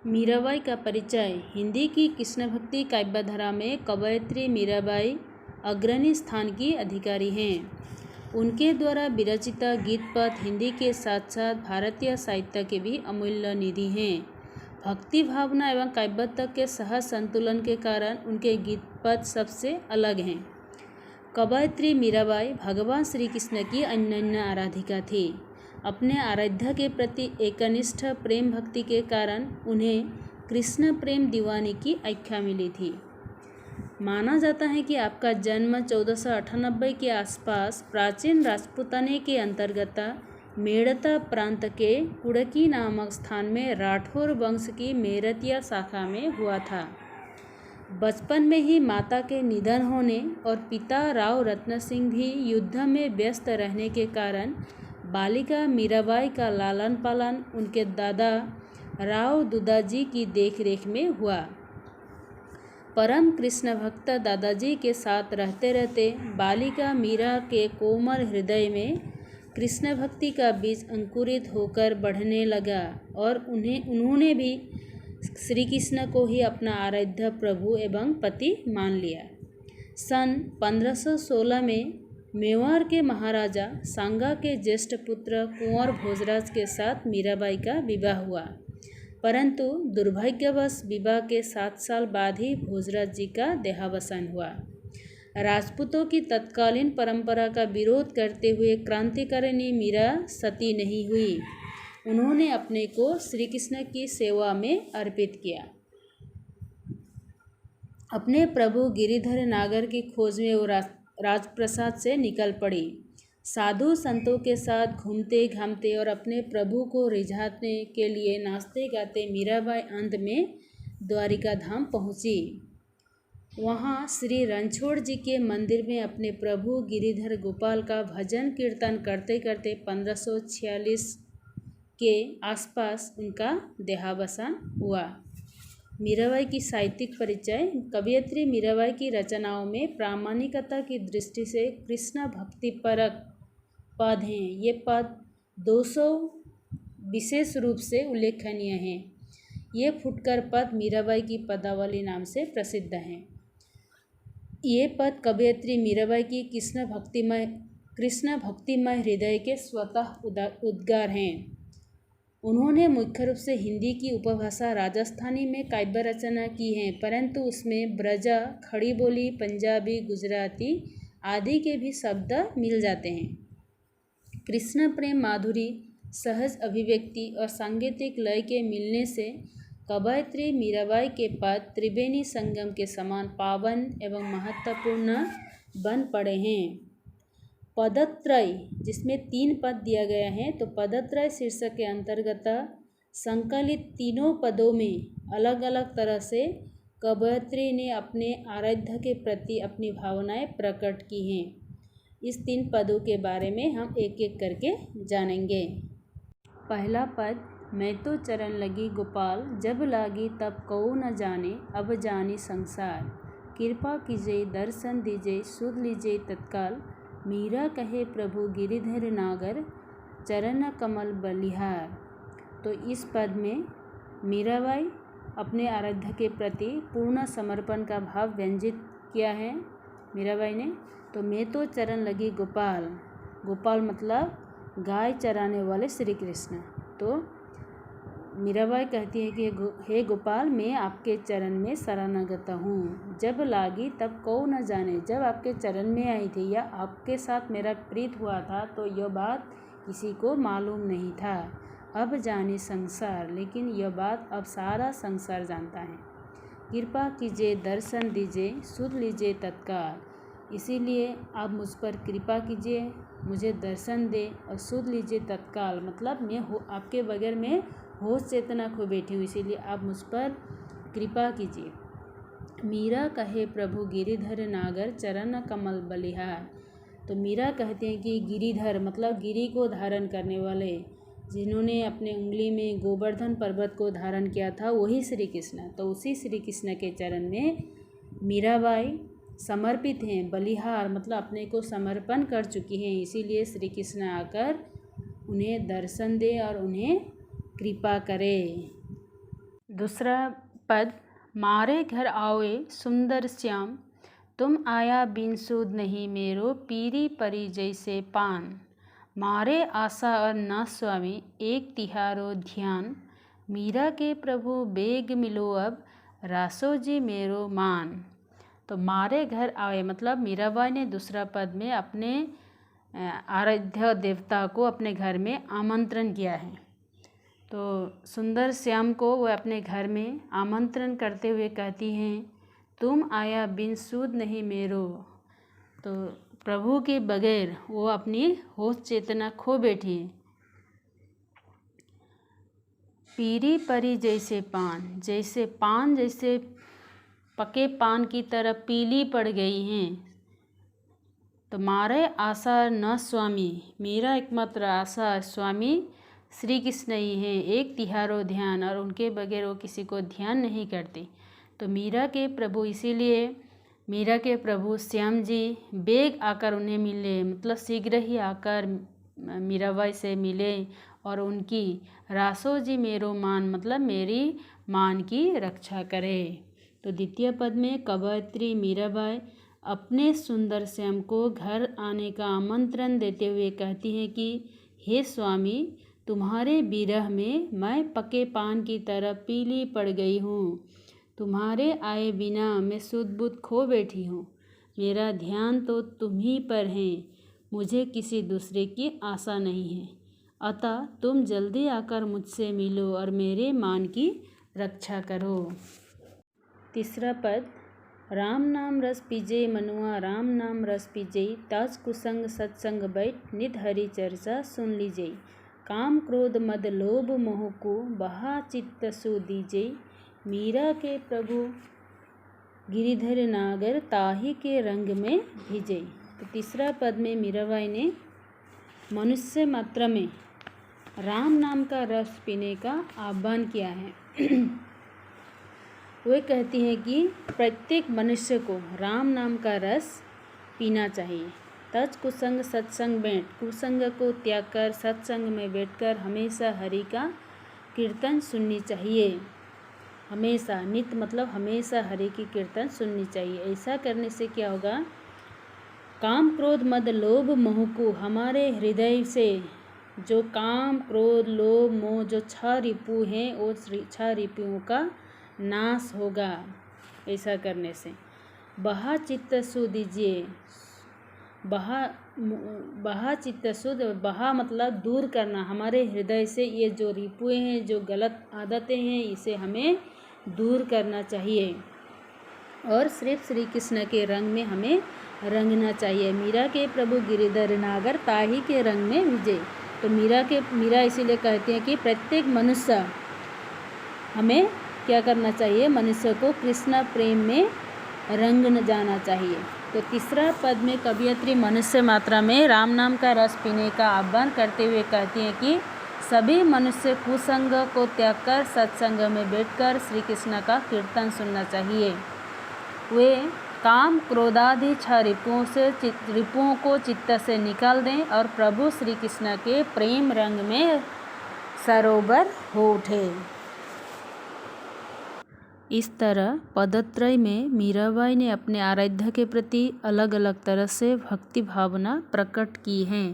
मीराबाई का परिचय। हिंदी की कृष्ण भक्ति काव्यधारा में कवयित्री मीराबाई अग्रणी स्थान की अधिकारी हैं। उनके द्वारा विरचित गीत पद हिंदी के साथ साथ भारतीय साहित्य के भी अमूल्य निधि हैं। भक्ति भावना एवं काव्यत्व के सहज संतुलन के कारण उनके गीत पद सबसे अलग हैं। कवयित्री मीराबाई भगवान श्री कृष्ण की अनन्य आराधिका थी। अपने आराध्य के प्रति एकनिष्ठ प्रेम भक्ति के कारण उन्हें कृष्ण प्रेम दीवानी की आख्या मिली थी। माना जाता है कि आपका जन्म 1498 के आसपास प्राचीन राजपूताने के अंतर्गत मेड़ता प्रांत के कुड़की नामक स्थान में राठौर वंश की मेरतिया शाखा में हुआ था। बचपन में ही माता के निधन होने और पिता राव रत्न सिंह भी युद्ध में व्यस्त रहने के कारण बालिका मीराबाई का लालन पालन उनके दादा राव दुदाजी की देखरेख में हुआ। परम कृष्ण भक्त दादाजी के साथ रहते रहते बालिका मीरा के कोमल हृदय में कृष्ण भक्ति का बीज अंकुरित होकर बढ़ने लगा और उन्होंने भी श्री कृष्ण को ही अपना आराध्य प्रभु एवं पति मान लिया। सन 1516 में मेवाड़ के महाराजा सांगा के ज्येष्ठ पुत्र कुंवर भोजराज के साथ मीराबाई का विवाह हुआ, परंतु दुर्भाग्यवश विवाह के 7 साल बाद ही भोजराज जी का देहावसान हुआ। राजपूतों की तत्कालीन परंपरा का विरोध करते हुए क्रांतिकारिणी मीरा सती नहीं हुई। उन्होंने अपने को श्री कृष्ण की सेवा में अर्पित किया। अपने प्रभु गिरिधर नागर की खोज में वो राजप्रसाद से निकल पड़ी। साधु संतों के साथ घूमते घामते और अपने प्रभु को रिझाने के लिए नाचते गाते मीराबाई अंत में द्वारिका धाम पहुँची। वहाँ श्री रणछोड़ जी के मंदिर में अपने प्रभु गिरिधर गोपाल का भजन कीर्तन करते करते 1546 के आसपास उनका देहावसान हुआ। मीराबाई की साहित्यिक परिचय। कवयित्री मीराबाई की रचनाओं में प्रामाणिकता की दृष्टि से कृष्ण भक्ति परक पद हैं। ये पद 200 विशेष रूप से उल्लेखनीय हैं। ये फुटकर पद मीराबाई की पदावली नाम से प्रसिद्ध हैं। ये पद कवयित्री मीराबाई की कृष्ण भक्तिमय हृदय के स्वतः उद्गार हैं। उन्होंने मुख्य रूप से हिंदी की उपभाषा राजस्थानी में काव्य रचना की है, परंतु उसमें ब्रजा, खड़ी बोली, पंजाबी, गुजराती आदि के भी शब्द मिल जाते हैं। कृष्ण प्रेम माधुरी, सहज अभिव्यक्ति और सांगीतिक लय के मिलने से कवयित्री मीराबाई के पद त्रिवेणी संगम के समान पावन एवं महत्वपूर्ण बन पड़े हैं। पदत्रय, जिसमें 3 पद दिया गया है, तो पदत्रय शीर्षक के अंतर्गत संकलित तीनों पदों में अलग अलग तरह से कवयित्री ने अपने आराध्य के प्रति अपनी भावनाएं प्रकट की हैं। इस 3 पदों के बारे में हम एक एक करके जानेंगे। पहला पद, मैं तो चरण लगी गोपाल, जब लागी तब कऊ न जाने, अब जानी संसार, कृपा कीजिए दर्शन दीजिए सुध लीजिए तत्काल, मीरा कहे प्रभु गिरिधर नागर, चरण कमल बलिहार। तो इस पद में मीराबाई अपने आराध्य के प्रति पूर्ण समर्पण का भाव व्यंजित किया है मीराबाई ने। तो मैं तो चरण लगी गोपाल, गोपाल मतलब गाय चराने वाले श्री कृष्ण। तो मीराबाई कहती है कि हे गोपाल, मैं आपके चरण में शरणागत हूँ। जब लागी तब कौ न जाने, जब आपके चरण में आई थी या आपके साथ मेरा प्रीत हुआ था तो यह बात किसी को मालूम नहीं था। अब जाने संसार, लेकिन यह बात अब सारा संसार जानता है। कृपा कीजिए दर्शन दीजिए सुध लीजिए तत्काल, इसीलिए आप मुझ पर कृपा कीजिए, मुझे दर्शन दे और सुध लीजिए तत्काल, मतलब मैं आपके बगैर में होश चेतना खो बैठी हूँ, इसीलिए आप मुझ पर कृपा कीजिए। मीरा कहे प्रभु गिरिधर नागर, चरण कमल बलिहार। तो मीरा कहते हैं कि गिरिधर मतलब गिरी को धारण करने वाले, जिन्होंने अपने उंगली में गोवर्धन पर्वत को धारण किया था, वही श्री कृष्ण। तो उसी श्री कृष्ण के चरण में मीराबाई समर्पित हैं। बलिहार मतलब अपने को समर्पण कर चुकी हैं, इसीलिए श्री कृष्ण आकर उन्हें दर्शन दे और उन्हें कृपा करे। दूसरा पद, मारे घर आओए सुंदर श्याम, तुम आया बिन सूद नहीं मेरो, पीरी परी जैसे पान। मारे आशा और न स्वामी, एक तिहारो ध्यान, मीरा के प्रभु बेग मिलो अब, रासो जी मेरो मान। तो मारे घर आए मतलब मीराबाई ने दूसरा पद में अपने आराध्य देवता को अपने घर में आमंत्रण किया है। तो सुंदर श्याम को वह अपने घर में आमंत्रण करते हुए कहती हैं, तुम आया बिन सूद नहीं मेरो। तो प्रभु के बगैर वो अपनी होश चेतना खो बैठी है। पीरी परी जैसे पान, जैसे पान जैसे पके पान की तरह पीली पड़ गई हैं। तो मारे आशा न स्वामी, मेरा एकमात्र आशा स्वामी श्री कृष्ण ही हैं, एक तिहारो ध्यान, और उनके बगैर वो किसी को ध्यान नहीं करती। तो मीरा के प्रभु, इसीलिए मीरा के प्रभु श्याम जी बेग आकर उन्हें मिले, मतलब शीघ्र ही आकर मीराबाई से मिले और उनकी रासो जी मेरो मान, मतलब मेरी मान की रक्षा करे। तो द्वितीय पद में कवयित्री मीराबाई अपने सुंदर श्याम को घर आने का आमंत्रण देते हुए कहती हैं कि हे स्वामी, तुम्हारे विरह में मैं पके पान की तरह पीली पड़ गई हूँ। तुम्हारे आए बिना मैं सुध बुध खो बैठी हूँ। मेरा ध्यान तो तुम ही पर है, मुझे किसी दूसरे की आशा नहीं है। अतः तुम जल्दी आकर मुझसे मिलो और मेरे मान की रक्षा करो। तीसरा पद, राम नाम रस पीजे मनुआ, राम नाम रस पीजे, ताज कुसंग सत्संग बैठ, निध हरि चर्चा सुन लीजिए। काम क्रोध मद लोभ मोह को, बहा चित्त सु दीजिए। मीरा के प्रभु गिरिधर नागर, ताही के रंग में भिजे। तो तीसरा पद में मीराबाई ने मनुष्य मात्र में राम नाम का रस पीने का आह्वान किया है। वे कहती हैं कि प्रत्येक मनुष्य को राम नाम का रस पीना चाहिए। तज कुसंग सत्संग बैठ, कुसंग को त्याग कर सत्संग में बैठकर हमेशा हरि का कीर्तन सुननी चाहिए। हमेशा, नित्य मतलब हमेशा हरि की कीर्तन सुननी चाहिए। ऐसा करने से क्या होगा, काम क्रोध मद लोभ मोह को, हमारे हृदय से जो काम क्रोध लोभ मोह जो 6 रिपु हैं, वो 6 रिपुओं का नाश होगा ऐसा करने से। बहा चित्त सु दीजिए, बहा चित्त शुद्ध, बहा मतलब दूर करना, हमारे हृदय से ये जो रिपुएँ हैं, जो गलत आदतें हैं, इसे हमें दूर करना चाहिए और सिर्फ श्री कृष्ण के रंग में हमें रंगना चाहिए। मीरा के प्रभु गिरिधर नागर, ताही के रंग में विजय। तो मीरा इसीलिए कहती हैं कि प्रत्येक मनुष्य हमें क्या करना चाहिए, मनुष्य को कृष्ण प्रेम में रंग न जाना चाहिए। तो तीसरा पद में कवयित्री मनुष्य मात्रा में राम नाम का रस पीने का आह्वान करते हुए कहती हैं कि सभी मनुष्य कुसंग को त्याग कर सत्संग में बैठकर श्री कृष्ण का कीर्तन सुनना चाहिए। वे काम क्रोधादि 6 रिपुओं को चित्त से निकाल दें और प्रभु श्री कृष्ण के प्रेम रंग में सरोवर हो उठे। इस तरह पदत्रय में मीराबाई ने अपने आराध्य के प्रति अलग अलग तरह से भक्ति भावना प्रकट की है।